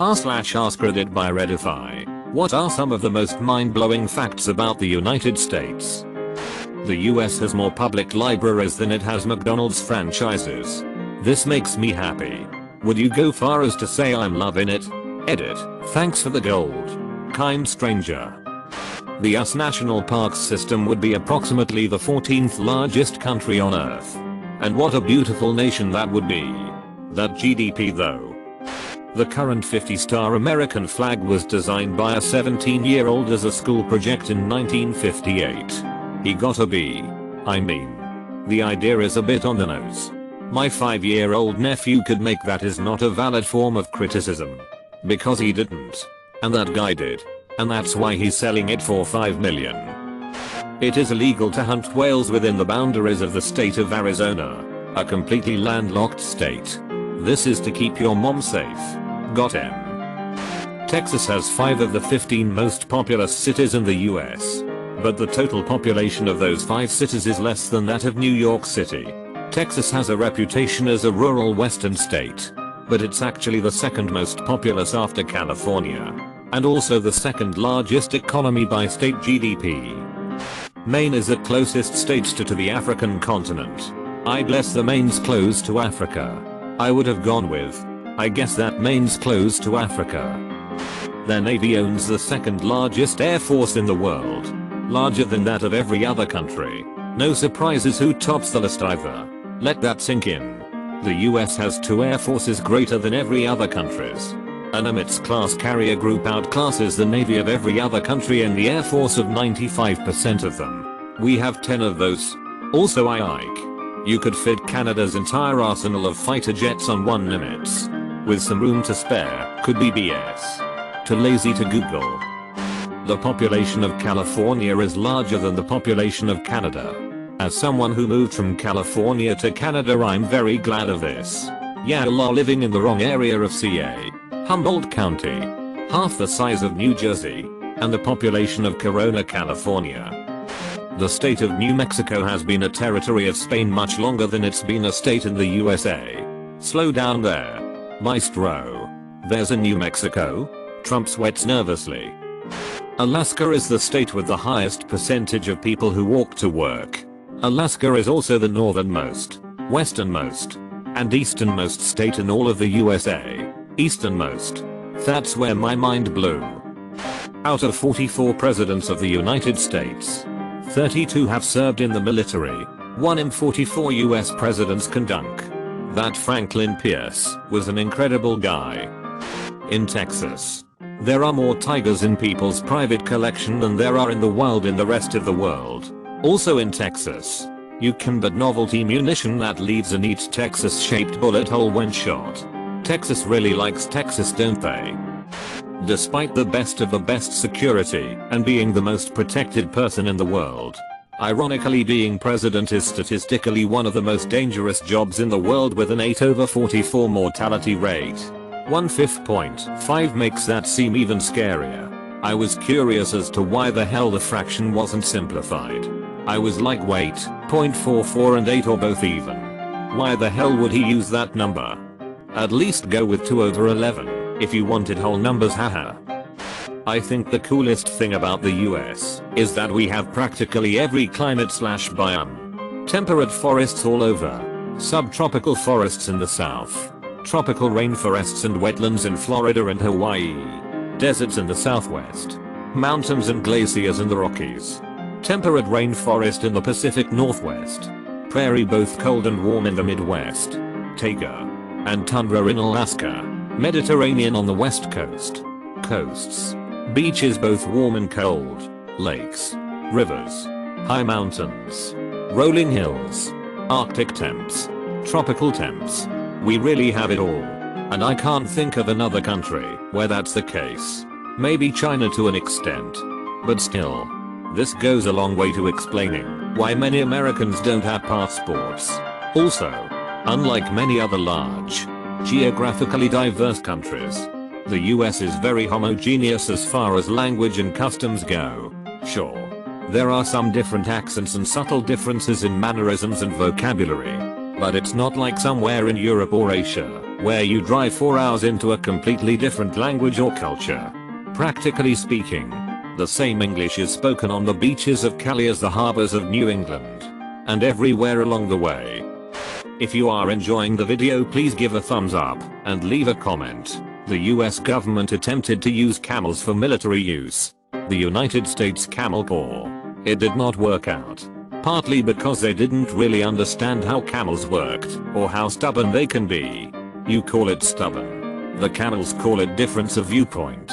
r/AskReddit by Reddify. What are some of the most mind-blowing facts about the United States? The US has more public libraries than it has McDonald's franchises. This makes me happy. Would you go far as to say I'm loving it? Edit. Thanks for the gold. Kind stranger. The US national parks system would be approximately the 14th largest country on Earth. And what a beautiful nation that would be. That GDP though. The current 50-star American flag was designed by a 17-year-old as a school project in 1958. He got a B. I mean, the idea is a bit on the nose. My 5-year-old nephew could make that is not a valid form of criticism. Because he didn't. And that guy did. And that's why he's selling it for $5 million. It is illegal to hunt whales within the boundaries of the state of Arizona, a completely landlocked state. This is to keep your mom safe. Got him. Texas has 5 of the 15 most populous cities in the US. But the total population of those 5 cities is less than that of New York City. Texas has a reputation as a rural western state. But it's actually the second most populous after California. And also the second largest economy by state GDP. Maine is the closest state to the African continent. I bless the Maine's close to Africa. I would have gone with, I guess that Maine's close to Africa. Their navy owns the second largest air force in the world. Larger than that of every other country. No surprises who tops the list either. Let that sink in. The US has 2 air forces greater than every other country's. An Nimitz-class carrier group outclasses the navy of every other country and the air force of 95% of them. We have 10 of those. Also Ike. You could fit Canada's entire arsenal of fighter jets on one Nimitz. With some room to spare, could be BS. Too lazy to Google. The population of California is larger than the population of Canada. As someone who moved from California to Canada, I'm very glad of this. Y'all are living in the wrong area of CA. Humboldt County. Half the size of New Jersey. And the population of Corona, California. The state of New Mexico has been a territory of Spain much longer than it's been a state in the USA. Slow down there. Maestro. There's a New Mexico? Trump sweats nervously. Alaska is the state with the highest percentage of people who walk to work. Alaska is also the northernmost, westernmost, and easternmost state in all of the USA. Easternmost. That's where my mind blew. Out of 44 presidents of the United States, 32 have served in the military. 1 in 44 US presidents can dunk. That Franklin Pierce was an incredible guy. In Texas, there are more tigers in people's private collection than there are in the wild in the rest of the world. Also in Texas, you can buy novelty munition that leaves a neat Texas-shaped bullet hole when shot. Texas really likes Texas, don't they? Despite the best of the best security and being the most protected person in the world, ironically being president is statistically one of the most dangerous jobs in the world with an 8/44 mortality rate. 1/5.5 makes that seem even scarier. I was curious as to why the hell the fraction wasn't simplified. I was like, wait, 0.44 and 8 or both even. Why the hell would he use that number? At least go with 2/11 if you wanted whole numbers, haha. I think the coolest thing about the US is that we have practically every climate/biome. Temperate forests all over, subtropical forests in the south, tropical rainforests and wetlands in Florida and Hawaii, deserts in the southwest, mountains and glaciers in the Rockies, temperate rainforest in the Pacific Northwest, prairie both cold and warm in the Midwest, taiga, and tundra in Alaska, Mediterranean on the west coast, coasts, beaches both warm and cold, lakes, rivers, high mountains, rolling hills, Arctic temps, tropical temps. We really have it all. And I can't think of another country where that's the case. Maybe China to an extent. But still. This goes a long way to explaining why many Americans don't have passports. Also, unlike many other large, geographically diverse countries, the US is very homogeneous as far as language and customs go. Sure, there are some different accents and subtle differences in mannerisms and vocabulary, but it's not like somewhere in Europe or Asia, where you drive 4 hours into a completely different language or culture. Practically speaking, the same English is spoken on the beaches of Cali as the harbors of New England, and everywhere along the way. If you are enjoying the video, please give a thumbs up and leave a comment. The US government attempted to use camels for military use. The United States Camel Corps. It did not work out. Partly because they didn't really understand how camels worked or how stubborn they can be. You call it stubborn. The camels call it difference of viewpoint.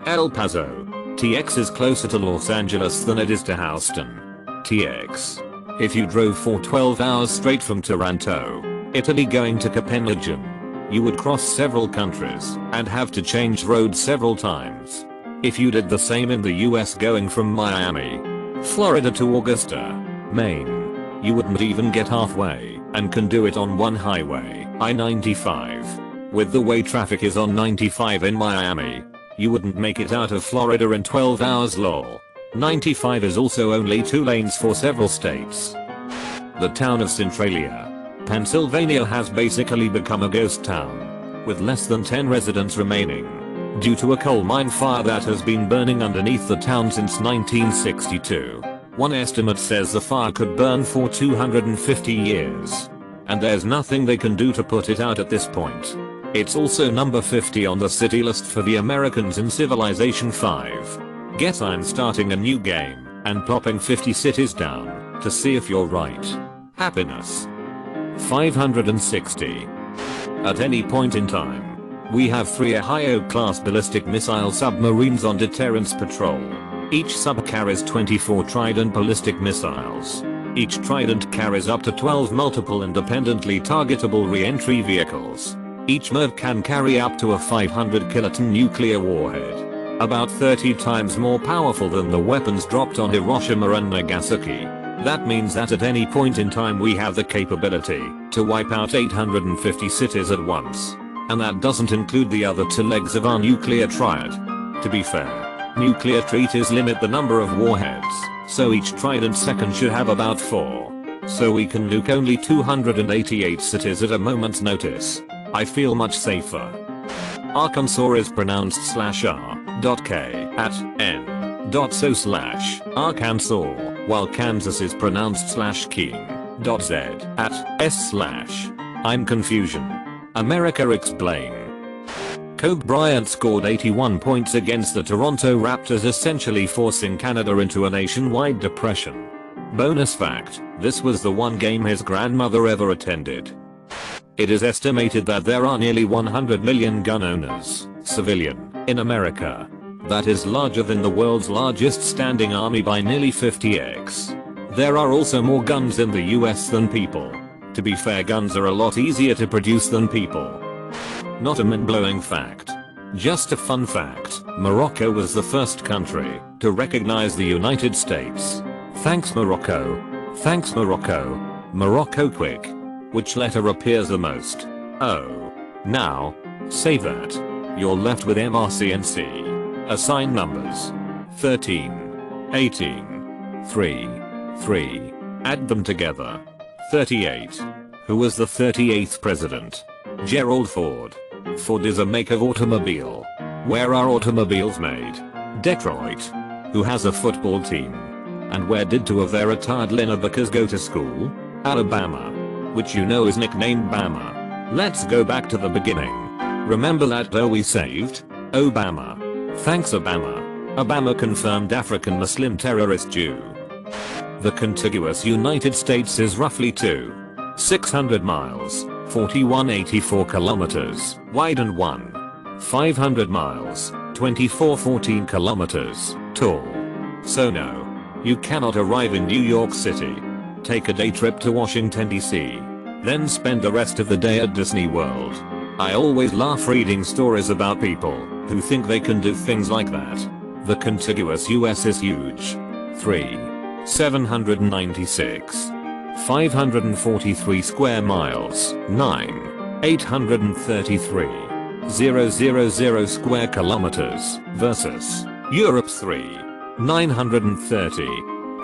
El Paso, TX is closer to Los Angeles than it is to Houston. TX. If you drove for 12 hours straight from Taranto, Italy going to Copenhagen, you would cross several countries and have to change roads several times. If you did the same in the US going from Miami, Florida to Augusta, Maine, you wouldn't even get halfway and can do it on one highway, I-95. With the way traffic is on 95 in Miami, you wouldn't make it out of Florida in 12 hours lol. 95 is also only 2 lanes for several states. The town of Centralia, Pennsylvania has basically become a ghost town, with less than 10 residents remaining, due to a coal mine fire that has been burning underneath the town since 1962. One estimate says the fire could burn for 250 years. And there's nothing they can do to put it out at this point. It's also number 50 on the city list for the Americans in Civilization 5. Guess I'm starting a new game and plopping 50 cities down to see if you're right. Happiness. 560. At any point in time, we have 3 Ohio-class ballistic missile submarines on deterrence patrol. Each sub carries 24 Trident ballistic missiles. Each Trident carries up to 12 multiple independently targetable re-entry vehicles. Each MIRV can carry up to a 500 kiloton nuclear warhead. About 30 times more powerful than the weapons dropped on Hiroshima and Nagasaki. That means that at any point in time we have the capability to wipe out 850 cities at once. And that doesn't include the other 2 legs of our nuclear triad. To be fair, nuclear treaties limit the number of warheads, so each Trident second should have about 4. So we can nuke only 288 cities at a moment's notice. I feel much safer. Arkansas is pronounced /r.k at n.so/Arkansas, while Kansas is pronounced /king.z at s/. I'm confusion. America explain. Kobe Bryant scored 81 points against the Toronto Raptors, essentially forcing Canada into a nationwide depression. Bonus fact, this was the one game his grandmother ever attended. It is estimated that there are nearly 100 million gun owners, civilian, in America. That is larger than the world's largest standing army by nearly 50x. There are also more guns in the US than people. To be fair, guns are a lot easier to produce than people. Not a mind-blowing fact. Just a fun fact, Morocco was the first country to recognize the United States. Thanks Morocco. Thanks Morocco. Morocco quick. Which letter appears the most? O. Now, say that. You're left with MRC and C. Assign numbers. 13. 18. 3. 3. Add them together. 38. Who was the 38th president? Gerald Ford. Ford is a make of automobile. Where are automobiles made? Detroit. Who has a football team? And where did 2 of their retired linebackers go to school? Alabama. Which you know is nicknamed Bama. Let's go back to the beginning. Remember that dough we saved? Obama. Thanks Obama. Obama confirmed African Muslim terrorist Jew. The contiguous United States is roughly 2,600 miles, 4184 kilometers wide and 1,500 miles, 2414 kilometers tall. So no, you cannot arrive in New York City, take a day trip to Washington DC, then spend the rest of the day at Disney World. I always laugh reading stories about people who think they can do things like that. The contiguous US is huge. 3,796. 543 square miles. 9,833,000 square kilometers versus Europe's 3,930.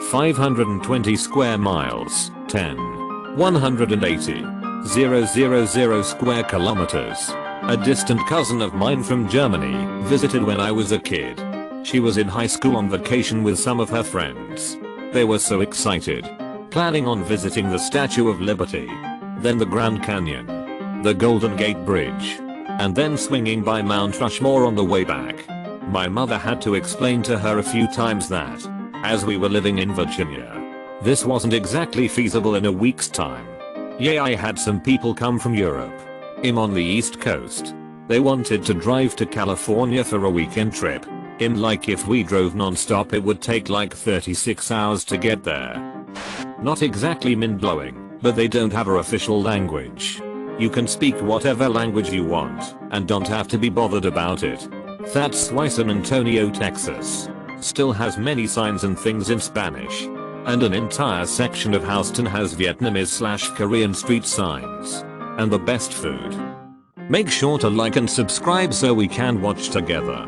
520 square miles. 10,180. 0.000 square kilometers. A distant cousin of mine from Germany visited when I was a kid. She was in high school on vacation with some of her friends. They were so excited, planning on visiting the Statue of Liberty, then the Grand Canyon, the Golden Gate Bridge, and then swinging by Mount Rushmore on the way back. My mother had to explain to her a few times that, as we were living in Virginia, this wasn't exactly feasible in a week's time. Yeah, I had some people come from Europe. On the East Coast. They wanted to drive to California for a weekend trip. Like if we drove non-stop it would take like 36 hours to get there. Not exactly mind-blowing, but they don't have an official language. You can speak whatever language you want, and don't have to be bothered about it. That's why San Antonio, Texas, still has many signs and things in Spanish. And an entire section of Houston has Vietnamese/Korean street signs. And the best food. Make sure to like and subscribe so we can watch together.